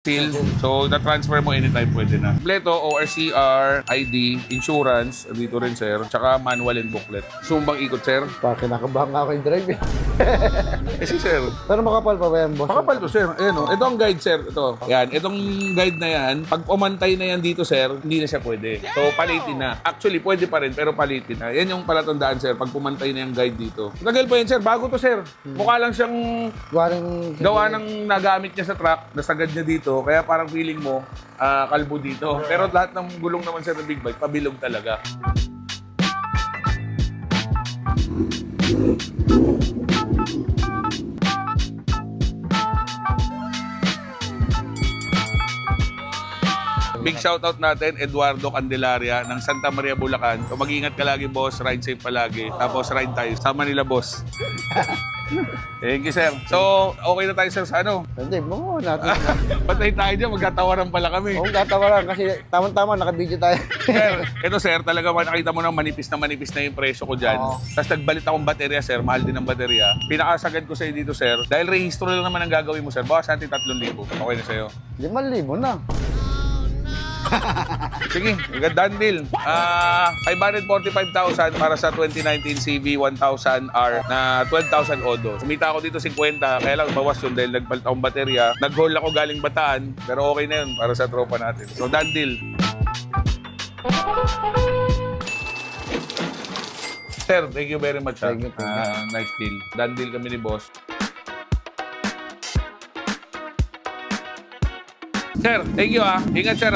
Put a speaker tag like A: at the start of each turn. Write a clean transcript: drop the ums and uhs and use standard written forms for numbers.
A: seal. So, na-transfer mo anytime pwede na. Kompleto, ORCR, ID, insurance, dito rin sir, tsaka manual and booklet. Gusto mo bang ikot sir?
B: Pa, kinakabahan nga ako yung drive eh.
A: Si sir.
B: Pero makapal pa ba yan, boss?
A: Makapal to sir. Ayan o. Ito ang guide sir. Ito. Yan. Itong guide na yan, pag umantay na yan dito sir, hindi na siya pwede. So, palitin na. Actually, pwede pa rin, pero palitin na. Yan yung palatandaan sir, pag pumantay na yung guide dito. Tagal pa yan sir. Bago to sir. Mukha lang siyang gawa ng nagamit niya sa truck, nasagad niya dito. Kaya parang feeling mo, kalbo dito. Pero lahat ng gulong naman sir ng big bike, pabilog talaga. Big shoutout natin, Eduardo Candelaria ng Santa Maria, Bulacan. So mag-ingat ka lagi, boss. Ride safe palagi. Tapos ride tayo. Sama nila, boss. Thank you, sir. So, okay na tayo, sir, sa ano?
B: Hindi, mo natin.
A: Patay tayo dyan, magkatawaran pala kami.
B: Oo, gatawaran kasi tamang-tama, naka-video tayo.
A: Sir, ito sir, talaga nakita mo na manipis na yung presyo ko dyan.
B: Oo.
A: Tapos nagbalit akong baterya, sir. Mahal din ang baterya. Pinakasagad ko sa'yo dito, sir. Dahil rehistro lang naman ang gagawin mo, sir. Bawas natin 3,000. Okay na sa'yo.
B: 5,000 na.
A: Sige, gandang deal. 545,000 para sa 2019 CV 1000R na 12,000 odo. Kumita ako dito 50, kaya lang bawas yun dahil nagpalit akong baterya. Nag-haul ako galing Bataan, pero okay na yun para sa tropa natin. So, done deal. Sir, thank you very much.
B: Thank you.
A: Nice deal. Done deal kami ni boss. Sir, thank you. Ingat sir.